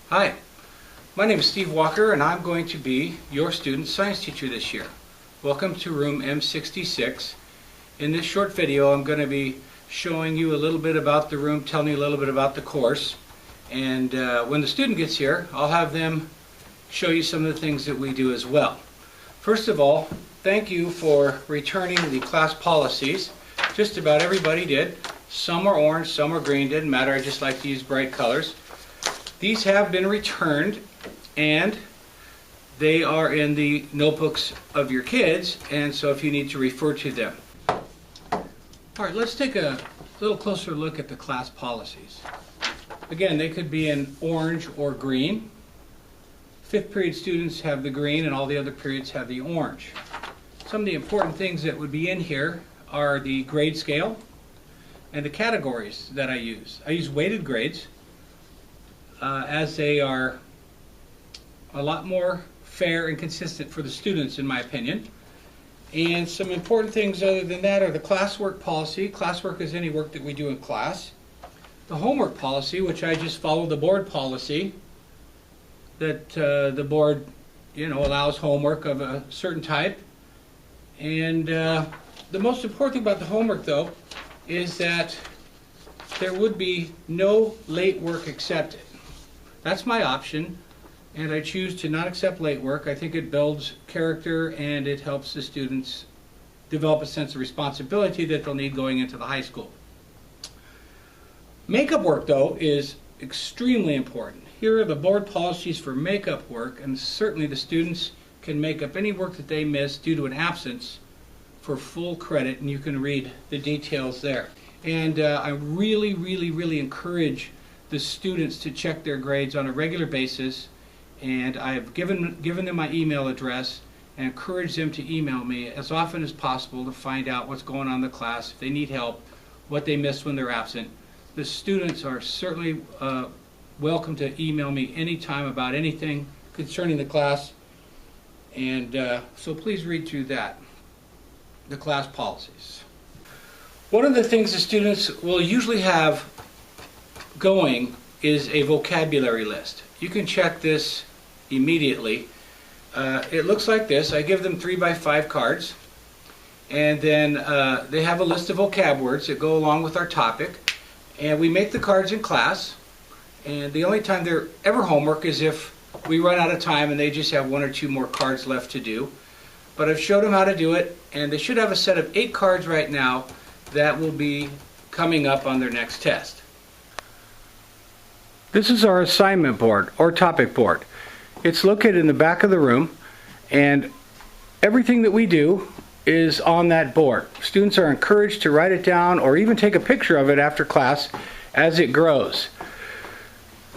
Hi, my name is Steve Walker and I'm going to be your student science teacher this year. Welcome to room M66. In this short video I'm going to be showing you a little bit about the room, telling you a little bit about the course, and when the student gets here I'll have them show you some of the things that we do as well. First of all, thank you for returning the class policies. Just about everybody did. Some are orange, some are green, didn't matter, I just like to use bright colors. These have been returned and they are in the notebooks of your kids, and so if you need to refer to them. Alright, let's take a little closer look at the class policies. Again, they could be in orange or green. Fifth period students have the green and all the other periods have the orange. Some of the important things that would be in here are the grade scale and the categories that I use. I use weighted grades as they are a lot more fair and consistent for the students, in my opinion. And some important things other than that are the classwork policy. Classwork is any work that we do in class. The homework policy, which I just follow the board policy that the board, allows homework of a certain type. And the most important thing about the homework, though, is that there would be no late work accepted. That's my option, and I choose to not accept late work. I think it builds character and it helps the students develop a sense of responsibility that they'll need going into the high school. Makeup work, though, is extremely important. Here are the board policies for makeup work, and certainly the students can make up any work that they missed due to an absence for full credit, and you can read the details there. And I really encourage the students to check their grades on a regular basis, and I have given them my email address and encourage them to email me as often as possible to find out what's going on in the class, if they need help, what they missed when they're absent. The students are certainly welcome to email me anytime about anything concerning the class, and so please read through that, the class policies. One of the things the students will usually have going is a vocabulary list. You can check this immediately. It looks like this. I give them 3x5 cards, and then they have a list of vocab words that go along with our topic, and we make the cards in class, and the only time they're ever homework is if we run out of time and they just have one or two more cards left to do. But I've showed them how to do it, and they should have a set of 8 cards right now that will be coming up on their next test. This is our assignment board or topic board. It's located in the back of the room, and everything that we do is on that board. Students are encouraged to write it down or even take a picture of it after class as it grows.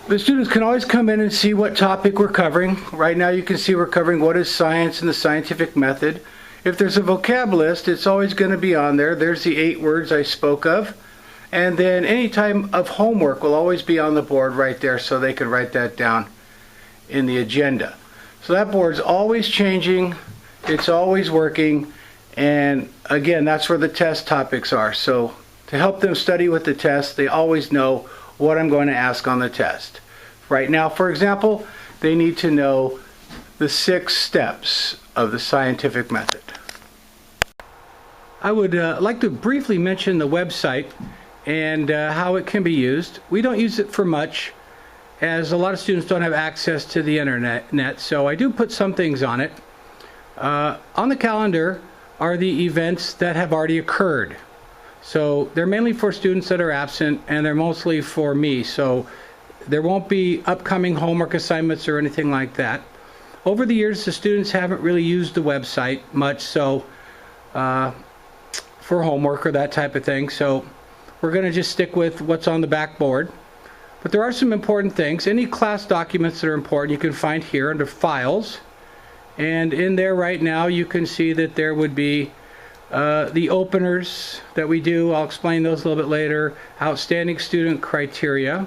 The students can always come in and see what topic we're covering. Right now you can see we're covering what is science and the scientific method. If there's a vocab list, it's always going to be on there. There's the 8 words I spoke of. And then any time of homework will always be on the board right there, so they can write that down in the agenda. So that board's always changing, it's always working, and again, that's where the test topics are. So to help them study with the test, they always know what I'm going to ask on the test. Right now, for example, they need to know the 6 steps of the scientific method. I would like to briefly mention the website and how it can be used. We don't use it for much, as a lot of students don't have access to the internet, so I do put some things on it. On the calendar are the events that have already occurred. So they're mainly for students that are absent, and they're mostly for me, so there won't be upcoming homework assignments or anything like that. Over the years, the students haven't really used the website much, so for homework or that type of thing, so we're going to just stick with what's on the back board. But there are some important things. Any class documents that are important you can find here under Files. And in there right now you can see that there would be the openers that we do. I'll explain those a little bit later. Outstanding student criteria.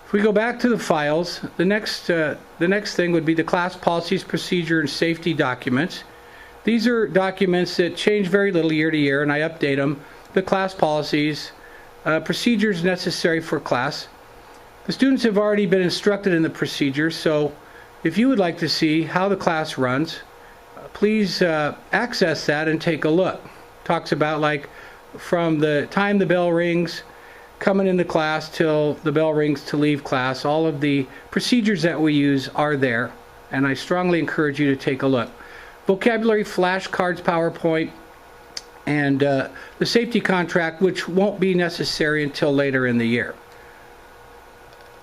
If we go back to the files, the next thing would be the class policies, procedure, and safety documents. These are documents that change very little year to year, and I update them. The class policies, procedures necessary for class. The students have already been instructed in the procedure, so if you would like to see how the class runs, please access that and take a look. Talks about like from the time the bell rings, coming into class till the bell rings to leave class. All of the procedures that we use are there, and I strongly encourage you to take a look. Vocabulary flashcards, PowerPoint, and the safety contract, which won't be necessary until later in the year.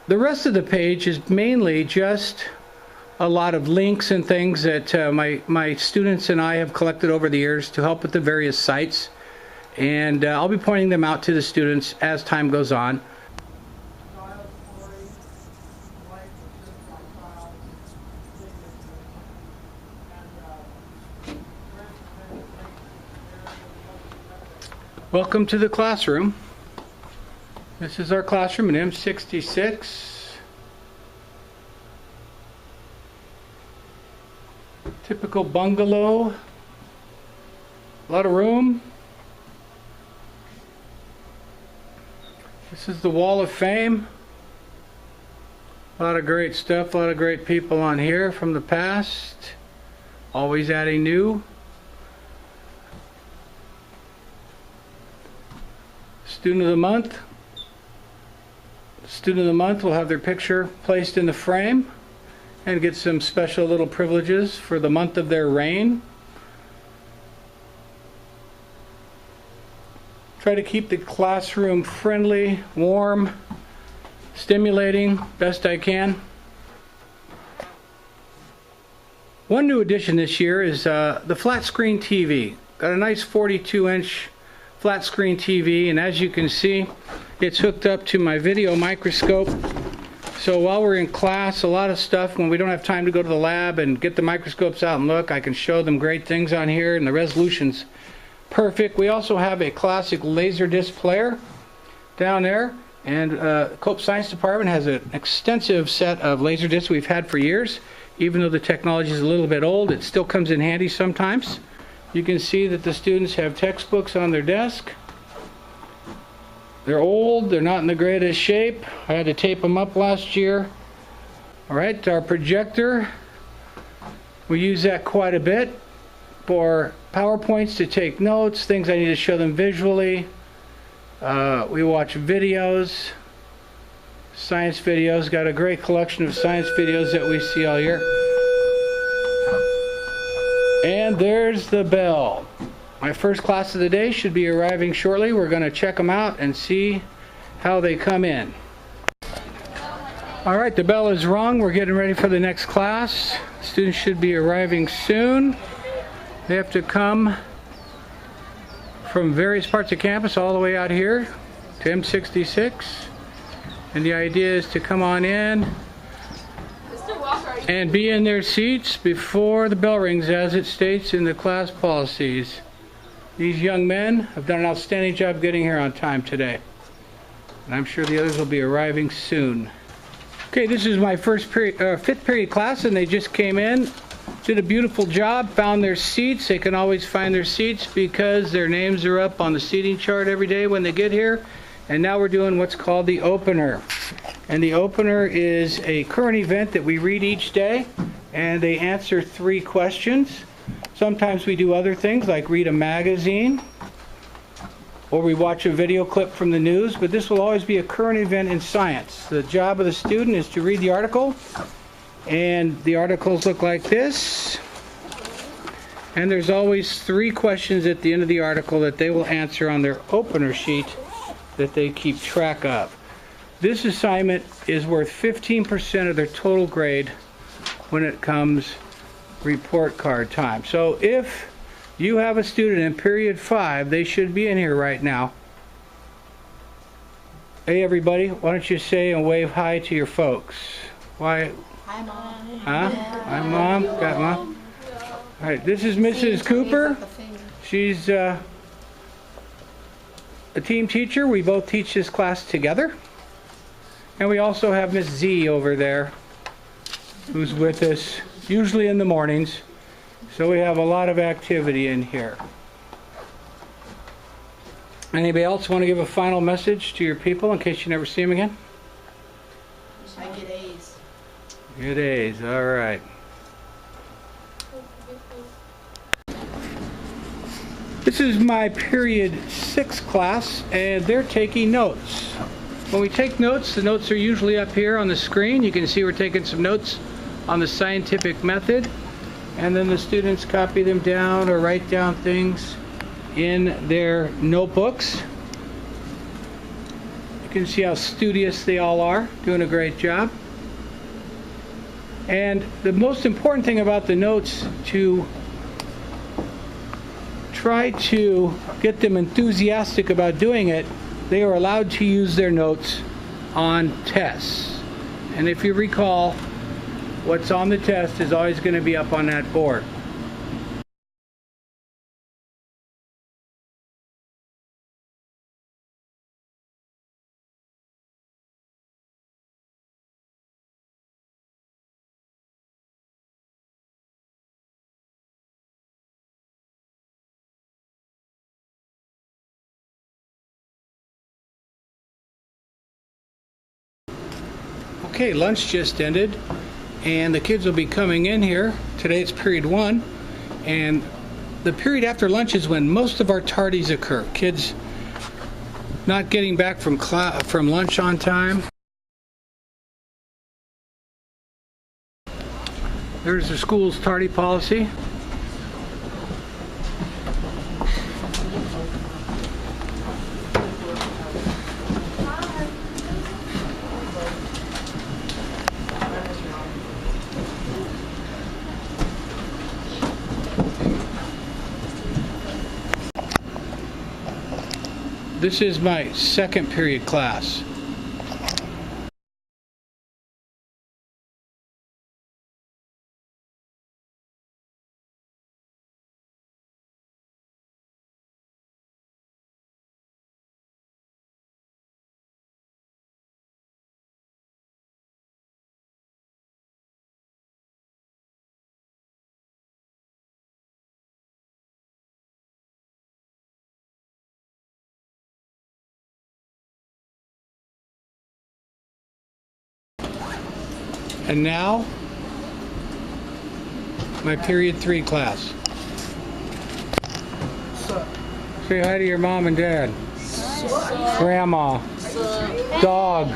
The rest of the page is mainly just a lot of links and things that my students and I have collected over the years to help with the various sites, and I'll be pointing them out to the students as time goes on. Welcome to the classroom. This is our classroom in M66. Typical bungalow. A lot of room. This is the Wall of Fame. A lot of great stuff, a lot of great people on here from the past. Always adding new. Student of the Month. Student of the Month will have their picture placed in the frame and get some special little privileges for the month of their reign. Try to keep the classroom friendly, warm, stimulating, best I can. One new addition this year is the flat screen TV. Got a nice 42-inch flat screen TV, and as you can see, it's hooked up to my video microscope. So while we're in class, a lot of stuff, when we don't have time to go to the lab and get the microscopes out and look, I can show them great things on here, and the resolution's perfect. We also have a classic Laserdisc player down there, and Cope Science Department has an extensive set of Laserdiscs we've had for years. Even though the technology is a little bit old, it still comes in handy sometimes. You can see that the students have textbooks on their desk. They're old, they're not in the greatest shape. I had to tape them up last year. Alright, our projector, we use that quite a bit for PowerPoints to take notes, things I need to show them visually. We watch videos, science videos, got a great collection of science videos that we see all year. And there's the bell. My first class of the day should be arriving shortly. We're going to check them out and see how they come in. Alright, the bell is rung. We're getting ready for the next class. Students should be arriving soon. They have to come from various parts of campus all the way out here to M66. And the idea is to come on in and be in their seats before the bell rings, as it states in the class policies. These young men have done an outstanding job getting here on time today, and I'm sure the others will be arriving soon. Okay, this is my fifth period class, and they just came in, did a beautiful job, found their seats. They can always find their seats because their names are up on the seating chart every day when they get here. And now we're doing what's called the opener. And the opener is a current event that we read each day, and they answer 3 questions. Sometimes we do other things like read a magazine, or we watch a video clip from the news, but this will always be a current event in science. The job of the student is to read the article, and the articles look like this. And there's always 3 questions at the end of the article that they will answer on their opener sheet that they keep track of. This assignment is worth 15% of their total grade when it comes report card time. So if you have a student in period 5, they should be in here right now. Hey everybody, why don't you say and wave hi to your folks? Why? Hi Mom. Huh? Hi Mom. Got Mom? Alright, this is Mrs. Cooper. She's a team teacher. We both teach this class together. And we also have Miss Z over there, who's with us usually in the mornings. So we have a lot of activity in here. Anybody else want to give a final message to your people in case you never see them again? Good A's, all right. This is my period 6 class, and they're taking notes. When we take notes, the notes are usually up here on the screen. You can see we're taking some notes on the scientific method, and then the students copy them down or write down things in their notebooks. You can see how studious they all are, doing a great job. And the most important thing about the notes, to try to get them enthusiastic about doing it, they are allowed to use their notes on tests. And if you recall, what's on the test is always going to be up on that board. Okay, lunch just ended, and the kids will be coming in here. Today it's period 1, and the period after lunch is when most of our tardies occur. Kids not getting back from lunch on time. There's the school's tardy policy. This is my second period class. And now, my period 3 class. Say hi to your mom and dad. Grandma. Dog.